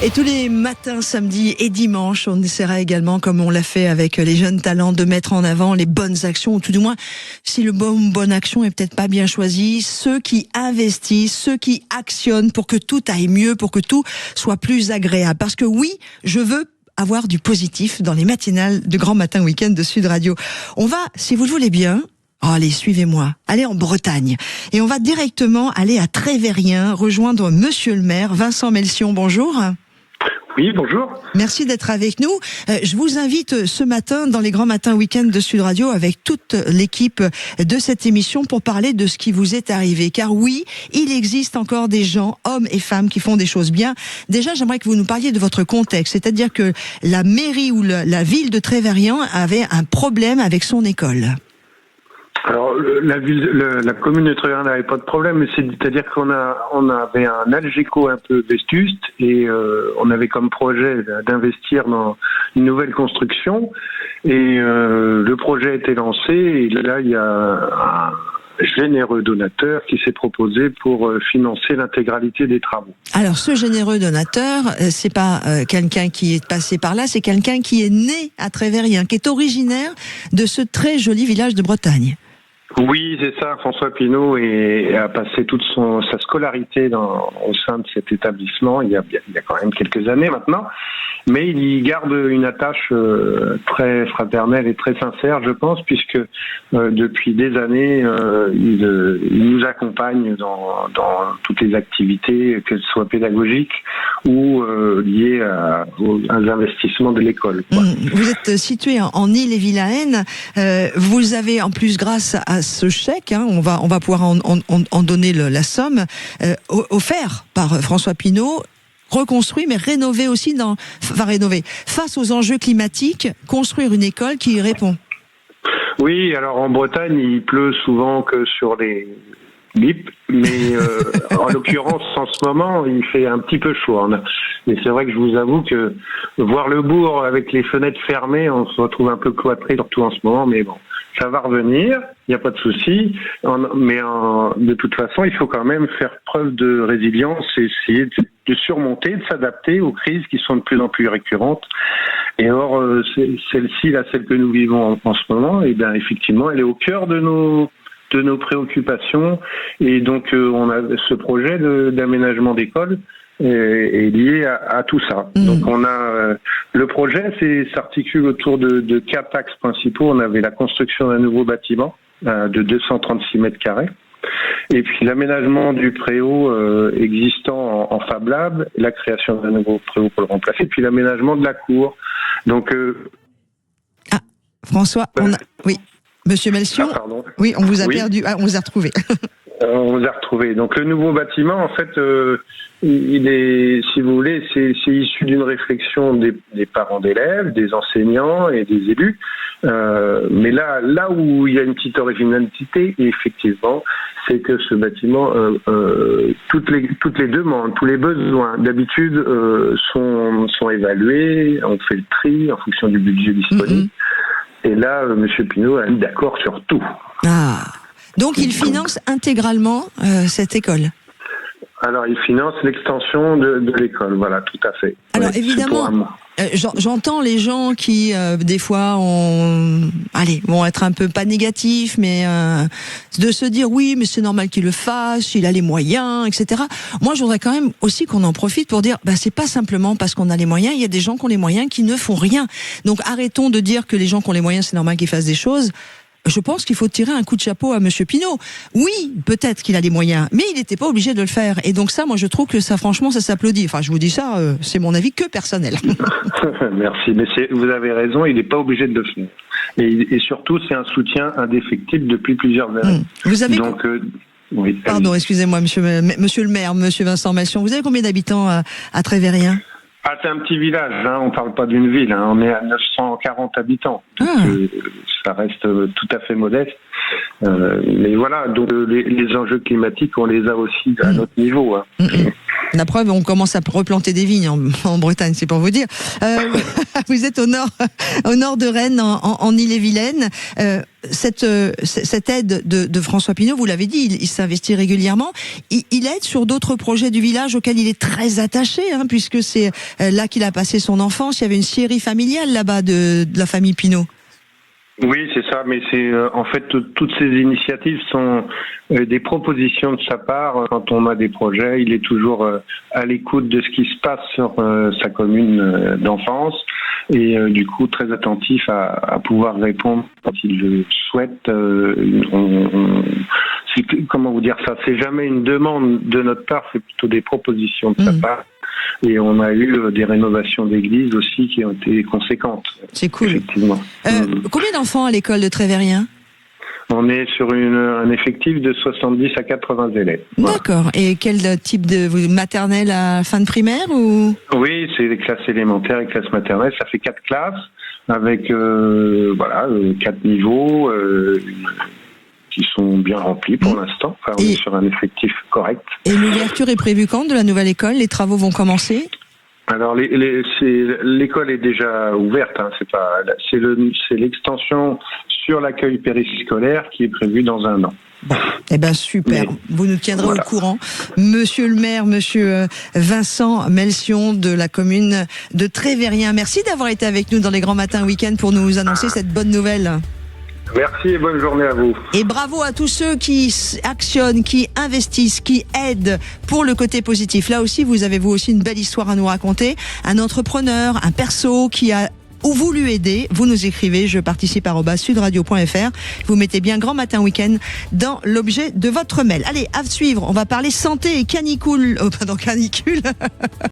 Et tous les matins, samedis et dimanches, on essaiera également, comme on l'a fait avec les jeunes talents, de mettre en avant les bonnes actions, ou tout du moins, si le bonne action est peut-être pas bien choisie, ceux qui investissent, ceux qui actionnent pour que tout aille mieux, pour que tout soit plus agréable. Parce que oui, je veux avoir du positif dans les matinales de Grand Matin Week-end de Sud Radio. On va, si vous le voulez bien, allez, suivez-moi. Allez en Bretagne. Et on va directement aller à Trévérien, rejoindre Monsieur le maire, Vincent Melcion. Bonjour. Oui, bonjour. Merci d'être avec nous. Je vous invite ce matin dans les Grands Matins Week-end de Sud Radio avec toute l'équipe de cette émission pour parler de ce qui vous est arrivé. Car oui, il existe encore des gens, hommes et femmes, qui font des choses bien. Déjà, j'aimerais que vous nous parliez de votre contexte. C'est-à-dire que la mairie ou la ville de Trévérien avait un problème avec son école. Alors, la commune de Trévérien n'avait pas de problème, mais c'est-à-dire qu'on avait un Algeco un peu vétuste et on avait comme projet d'investir dans une nouvelle construction. Et le projet a été lancé et là, il y a un généreux donateur qui s'est proposé pour financer l'intégralité des travaux. Alors, ce généreux donateur, c'est pas quelqu'un qui est passé par là, c'est quelqu'un qui est né à Trévérien, qui est originaire de ce très joli village de Bretagne. Oui, c'est ça. François Pinault a passé toute sa scolarité au sein de cet établissement il y a quand même quelques années maintenant. Mais il y garde une attache très fraternelle et très sincère, je pense, puisque depuis des années, il nous accompagne dans toutes les activités, qu'elles soient pédagogiques ou liées aux investissements de l'école. Vous êtes situé en Ille-et-Vilaine. Vous avez en plus, grâce à ce chèque, on va pouvoir en donner la somme, offert par François Pinault, reconstruit, mais rénové aussi face aux enjeux climatiques, construire une école qui y répond. Oui, alors en Bretagne, il pleut souvent que sur les bip, mais en l'occurrence, en ce moment, il fait un petit peu chaud. Mais c'est vrai que je vous avoue que voir le bourg avec les fenêtres fermées, on se retrouve un peu cloîtré, surtout en ce moment, mais bon, ça va revenir, il n'y a pas de souci. De toute façon, il faut quand même faire preuve de résilience et essayer de surmonter, de s'adapter aux crises qui sont de plus en plus récurrentes. Et or, celle-ci, celle que nous vivons en ce moment, et bien effectivement, elle est au cœur de nos préoccupations. Et donc, on a ce projet d'aménagement d'école est lié à tout ça. Donc, on a le projet s'articule autour de 4 axes principaux. On avait la construction d'un nouveau bâtiment de 236 mètres carrés. Et puis l'aménagement du préau existant en Fab Lab, la création d'un nouveau préau pour le remplacer, puis l'aménagement de la cour. Donc, François, oui. Monsieur Melcion, oui, on vous a perdu. On vous a retrouvé. On vous a retrouvé. Donc le nouveau bâtiment, en fait, il est, si vous voulez, c'est issu d'une réflexion des parents d'élèves, des enseignants et des élus. Mais là où il y a une petite originalité, effectivement, c'est que ce bâtiment, toutes les demandes, tous les besoins, d'habitude, sont évalués. On fait le tri en fonction du budget disponible. Et là, M. Pinault a mis d'accord sur tout. Donc il finance intégralement cette école. Alors il finance l'extension de l'école, voilà, tout à fait. Alors évidemment, j'entends les gens qui des fois vont être un peu pas négatifs, mais de se dire oui, mais c'est normal qu'il le fasse, il a les moyens, etc. Moi, je voudrais quand même aussi qu'on en profite pour dire, c'est pas simplement parce qu'on a les moyens. Il y a des gens qui ont les moyens qui ne font rien. Donc arrêtons de dire que les gens qui ont les moyens, c'est normal qu'ils fassent des choses. Je pense qu'il faut tirer un coup de chapeau à Monsieur Pinault. Oui, peut-être qu'il a les moyens, mais il n'était pas obligé de le faire. Et donc ça, moi, je trouve que ça, franchement, ça s'applaudit. Enfin, je vous dis ça, c'est mon avis que personnel. Merci, mais vous avez raison, il n'est pas obligé de le faire. Et surtout, c'est un soutien indéfectible depuis plusieurs années. Vous avez... Donc, oui. Pardon, excusez-moi, monsieur le maire, monsieur Vincent Melcion. Vous avez combien d'habitants à Trévérien ? C'est un petit village, on parle pas d'une ville, on est à 940 habitants. Donc, ça reste tout à fait modeste. Mais voilà, donc les enjeux climatiques, on les a aussi à notre niveau. La preuve, on commence à replanter des vignes en Bretagne, c'est pour vous dire. Vous êtes au nord de Rennes, en Ille-et-Vilaine. Cette aide de François Pinault, vous l'avez dit, il s'investit régulièrement. Il aide sur d'autres projets du village auxquels il est très attaché, puisque c'est là qu'il a passé son enfance. Il y avait une scierie familiale là-bas de la famille Pinault. Oui, c'est ça, mais c'est en fait toutes ces initiatives sont des propositions de sa part. Quand on a des projets, il est toujours à l'écoute de ce qui se passe sur sa commune d'enfance et du coup très attentif à pouvoir répondre quand il le souhaite. Comment vous dire ça ? C'est jamais une demande de notre part, c'est plutôt des propositions de sa part. Et on a eu des rénovations d'églises aussi qui ont été conséquentes. C'est cool. Effectivement. Combien d'enfants à l'école de Trévérien ? On est sur un effectif de 70 à 80 élèves. D'accord. Voilà. Et quel type de maternelle à fin de primaire ou ? Oui, c'est les classes élémentaires et classes maternelles. Ça fait 4 classes avec 4 niveaux. Qui sont bien remplis pour l'instant. Enfin, on est sur un effectif correct. Et l'ouverture est prévue quand de la nouvelle école ? Les travaux vont commencer ? Alors l'école est déjà ouverte. C'est l'extension sur l'accueil périscolaire qui est prévue dans 1 an. Bon, eh ben super. Vous nous tiendrez au courant. Monsieur le maire, monsieur Vincent Melcion de la commune de Trévérien. Merci d'avoir été avec nous dans les Grands Matins Week-end pour nous annoncer cette bonne nouvelle. Merci et bonne journée à vous. Et bravo à tous ceux qui actionnent, qui investissent, qui aident pour le côté positif. Là aussi, vous avez aussi une belle histoire à nous raconter. Un entrepreneur, un perso qui a voulu aider. Vous nous écrivez, je participe @sudradio.fr. Vous mettez bien Grand Matin Week-end dans l'objet de votre mail. Allez, à suivre, on va parler santé et canicule. Canicule.